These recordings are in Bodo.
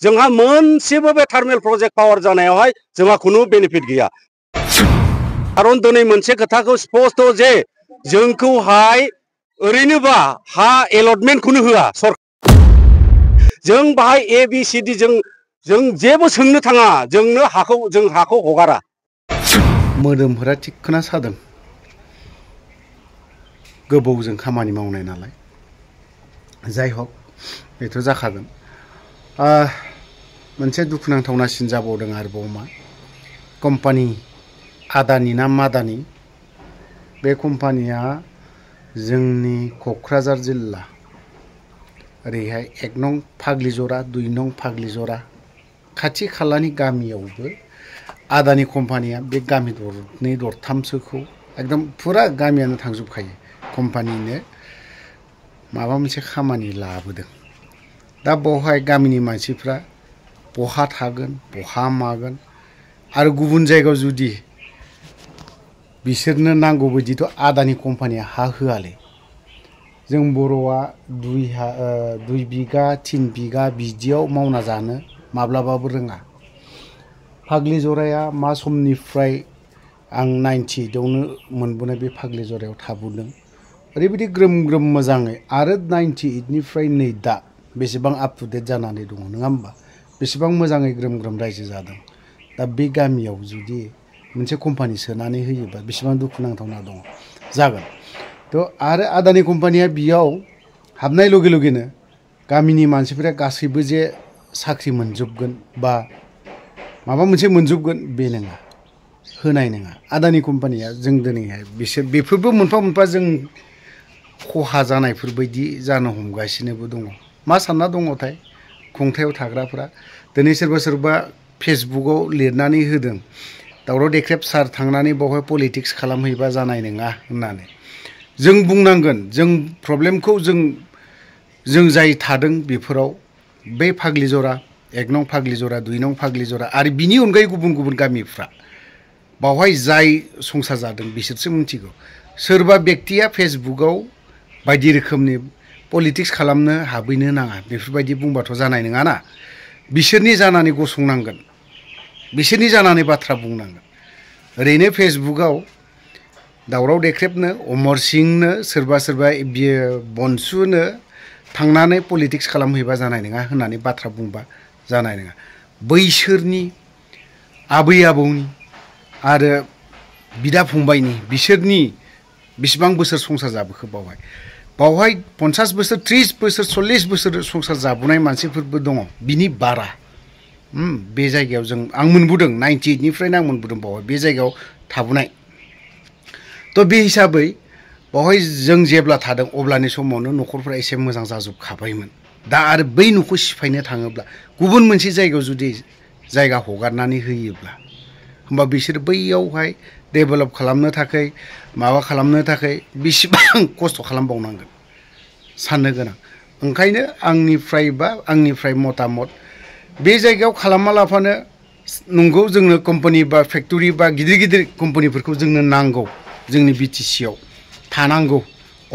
जोंहा मोनसेबो बे थार्मेल प्रजेक्ट पावार जानायावहाय जोंहा खुनु बेनिफिट गैया खारन दिनै मोनसे खोथाखौ स्पष्ट जे जोंखौहाय ओरैनोबा हा एलटमेन्टखौनो होआ सरकार जों बाहाय ABCD जों जेबो सोंनो थाङा जों हाखौ हगारा मोदोमफोरा थिखना सादों गोबावजों खामानि मावनाय नालाय जाय हक बेथ' जाखागोन मोनसे दुखुनांथावनासिन जाबावदों आरोबाव मा कम्पानि आदानि ना मादानि बे कम्पानिया जोंनि क'क्राझार जिल्ला ओरैहाय 1 नं फाग्लिजरा 2 नं फाग्लिजरा खाथि खालानि गामियावबो आदानि कम्पानिया बे गामि दरनै दरथामसोखौ एकदम फुरा गामियानो थांजोबखायो कम्पानिनो माबा मोनसे खामानि लाबोदों दा बेवहाय गामिनि मानसिफ्रा बहा थागोन बहा मागोन आरो गुबुन जायगायाव जुदि बिसोरनो नांगौ बायदिथ' आदानि कम्पानिया हा होआलै जों बर'आ 2 बिगा 3 बिगा बिदियाव मावना जानो माब्लाबाबो रोङा फाग्लिजराया मा समनिफ्राय आं 98आवनो मोनबोनाय बे फाग्लिजरायाव थाबोदों ओरैबायदि ग्रोम ग्रोम मोजाङै आरो 98निफ्राय नै दा बेसेबां आप टु डेट जानानै दङ नङा होमबा बेसेबां मोजाङै ग्रोम ग्रोम रायजो जादों दा बे गामियाव जुदि मोनसे कम्पानि सोनानै होयोबा बेसेबां दुखुनांथावना दङ जागोन थ' आरो आदानि कम्पानिया बियाव हाबनाय लगे लगेनो गामिनि मानसिफोरा गासैबो जे साख्रि मोनजोबगोन बा माबा मोनसे मोनजोबगोन बे नङा होनाय नङा आदानि कम्पानिया जों दिनैहाय बेफोरबो मोनफा मोनफा जों खहा जानायफोर बायदि जानो हमगासिनोबो दङ मा सानना दङथाय खुंथायाव थाग्राफोरा दिनै सोरबा फेसबुकआव लिरनानै होदों दावराव देख्रेब सार थांनानै बावहाय पलिटिक्स खालामहैबा जानाय नङा होननानै जों बुंनांगोन जों प्रब्लेमखौ जों जाय थादों बेफोराव बे फाग्लिजरा 1 नं फाग्लिजरा 2 नं फाग्लिजरा आरो बिनि अनगायै गुबुन गुबुन गामिफ्रा बावहाय जाय संसार जादों बिसोरसो मिथिगौ सोरबा व्यक्तिया फेसबुकआव बायदि रोखोमनि पलिटिक्स खालामनो हाबैनो नाङा बेफोरबायदि बुंबाथ' जानाय नङा ना बिसोरनि जानानै गसंनांगोन बिसोरनि जानानै बाथ्रा बुंनांगोन ओरैनो फेसबुकआव दावराव देख्रेबनो अमर सिंहनो सोरबा बनसुनो थांनानै पलिटिक्स खालामहैबा जानाय नङा होननानै बाथ्रा बुंबा जानाय नङा बैसोरनि आबै आबौनि आरो बिदा फंबायनि बिसोरनि बेसेबां बोसोर संसार जाबोखो बावहाय 50 बोसोर 30 बोसोर 40 बोसोर संसार जाबोनाय मानसिफोरबो दङ बिनि बारा बे जायगायाव आं मोनबोदों 98निफ्रायनो आं मोनबोदों बावहाय बे जायगायाव थाबोनाय थ' बे हिसाबै बावहाय जों जेब्ला थादों अब्लानि समावनो न'खरफ्रा एसे मोजां जाजोबखाबायमोन दा आरो बै न'खौ सिफायनो थाङोब्ला गुबुन मोनसे जायगायाव जुदि जायगा हगारनानै होयोब्ला होमबा बिसोर बैयावहाय डेभेलप खालामनो थाखाय माबा खालामनो थाखाय बेसेबां खस्थ' खालामबावनांगोन साननो गोनां ओंखायनो आंनिफ्राय मतामत बे जायगायाव खालामा लाफानो नंगौ जोंनो कम्पानि बा फेक्टरि बा गिदिर गिदिर कम्पानिफोरखौ जोंनो नांगौ जोंनि BTCआव थानांगौ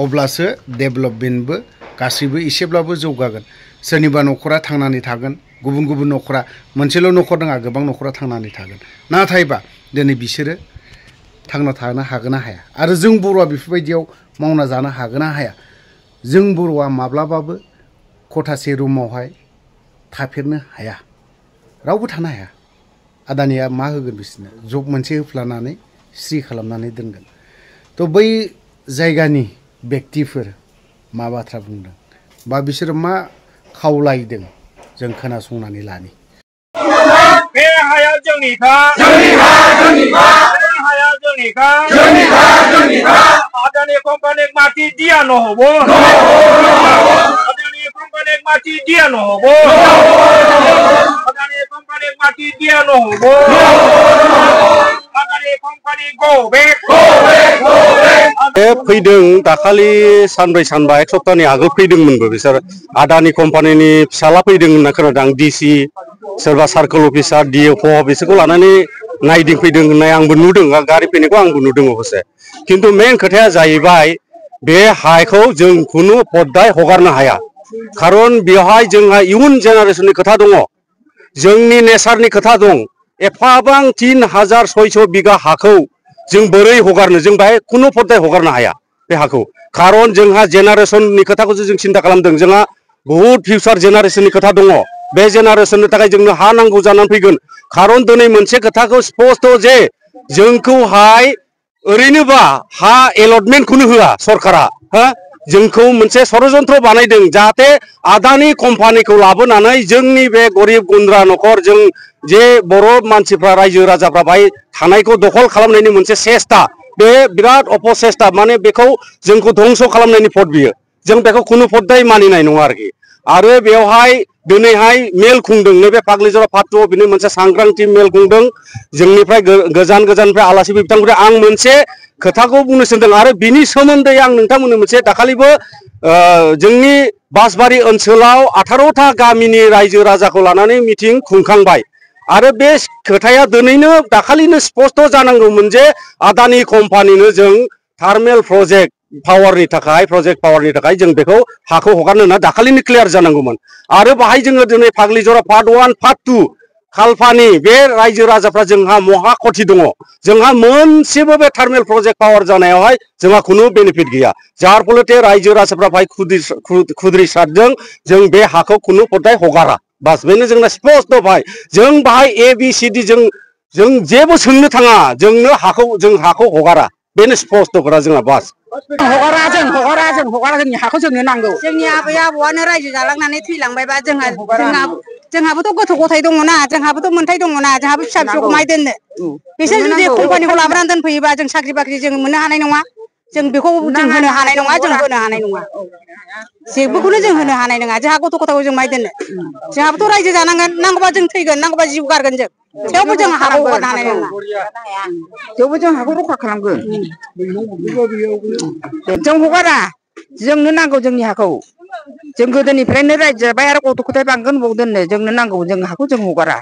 अब्लासो डेभेलपमेन्टबो गासैबो एसेब्लाबो जौगागोन सोरनिबा न'खरा थांनानै थागोन गुबुन गुबुन न'खरा मोनसेल' न'खर नङा गोबां न'खरा थांनानै थागोन नाथायबा दिनै बिसोरो थांना थानो हागोन ना हाया आरो जों बर'आ बेफोरबायदियाव मावना जानो हागोन ना हाया जों बर'आ माब्लाबाबो खथासे रुमावहाय थाफेरनो हाया रावबो थानो हाया आदानिया मा होगोन बिसोरनो जब मोनसे होफ्लानानै स्रि खालामनानै दोनगोन थ' बै जायगानि व्यक्तिफोर मा बाथ्रा बुंदों बा बिसोर मा खावलायदों जों खोनासंनानै लानि बे हाया जोंनिखा आदानि कम्पानि माटी दिया নহব आदानि कम्पानि माटी दिया নহব आदानि कम्पानि माटी दिया নহব आदानि कम्पानि गो बेक फैदों दाखालि सानब्रै सानबा 1 सप्ताहनि आगोल फैदोंमोनबो बिसोर आदानि कम्पानिनि फिसाला फैदों होनना खोनादों आं DC सोरबा सार्कोल अफिसार DFO बिसोरखौ लानानै नायदिंफैदों होननाय आंबो नुदों गारि फैनायखौ आंबो नुदों अबसे किन्तु मेन खोथाया जाहैबाय बे हाखौ जों खुनु पद्दाय हगारनो हाया खारन बेवहाय जोंहा इयुन जेनारेसननि खोथा दङ जोंनि नेचारनि खोथा दं एफाबां 3600 बिगा हाखौ जों बोरै हगारनो जों बाहाय खुनु फदाय हगारनो हाया बे हाखौ खारन जोंहा जेनारेशननि खोथाखौसो जों सिन्था खालामदों जोंहा बहुत फिउचार जेनारेशननि खोथा दङ बे जेनारेशननि थाखाय जोंनो हा नांगौ जानानै फैगोन खारन दिनै मोनसे खोथाखौ स्पष्ट जे जोंखौहाय ओरैनोबा हा एलटमेन्टखौनो होआ सरकारा हा जोंखौ मोनसे षड़यन्त्र बानायदों जाहाथे आदानि कम्पानिखौ लाबोनानै जोंनि बे गरिब गुन्द्रा न'खर जों जे बर' मानसिफ्रा रायजो राजाफ्रा बाहाय थानायखौ दखल खालामनायनि मोनसे सेस्था बे बिराद अपसेस्था माने बेखौ जोंखौ धंस खालामनायनि पद बियो जों बेखौ खुनु पददाय मानिनाय नङा आरोखि आरो बेवहाय दिनैहाय मेल खुंदों नैबे फाग्लिजरा फाथुआव बिनि मोनसे सांग्रांथि मेल खुंदों जोंनिफ्राय गोजान गोजाननिफ्राय आलासि बिथांमोननिफ्राय आं मोनसे खोथाखौ बुंनो सानदों आरो बिनि सोमोन्दै आं नोंथांमोननो मोनसे दाखालिबो जोंनि बासबारि ओनसोलाव 18टा गामिनि रायजो राजाखौ लानानै मिटिं खुंखांबाय आरो बे खोथाया दिनैनो दाखालिनो स्पष्ट जानांगौमोन जे आदानि कम्पानिनो जों थार्मेल प्रजेक्ट पावारनि थाखाय जों बेखौ हाखौ हगारनो होना दाखालिनो क्लियार जानांगौमोन आरो बाहाय जोङो दिनै फाग्लिजरा पार्ट 1 पार्ट 2 खालपानि बे रायजो राजाफ्रा जोंहा महा खथि दङ जोंहा मोनसेबो बे थार्मेल प्रजेक्ट पावार जानायावहाय जोंहा खुनु बेनिफिट गैया जार फलते रायजो राजाफ्रा बाहाय खुद्रिसारदों जों बे हाखौ खुनु पदाय हगारा बास बेनो जोंना स्पष्ट बाहाय जों बाहाय ABCD जों जेबो सोंनो थाङा जोंनो हाखौ हगारा बेनो स्पष्ट खोथा जोंना बास हगारा जोंनि हाखौ जोंनो नांगौ जोंनि आबै आबौआनो रायजो जालांनानै थैलांबायबा जोंहाबोथ' गथ' गथाय दङना जोंहाबोथ' मोन्थाय दङना जोंहाबो फिसा फिसौखौ माय दोननो बिसोर जुदि कम्पानिखौ लाबोनानै दोनफैयोबा जों साख्रि बाख्रि जों मोननो हानाय नङा जों बेखौ जों होनो हानाय नङा जों होनो हानाय नङा जेबोखौनो जों होनो हानाय नङा जोंहा गथ' गथायखौ जों माय दोननो जोंहाबोथ' रायजो जानांगोन नांगौबा जों थैगोन नांगौबा जिउ गारगोन जों थेवबो जों हाखौ हगारनो हानाय नङा थेवबो जों हाखौ रखा खालामगोन जों हगारा जोंनो नांगौ जोंनि हाखौ जों गोदोनिफ्रायनो रायजो जाबाय आरो गथ' गथाय बांगोन बबाव दोननो जोंनो नांगौ जों हाखौ जों हगारा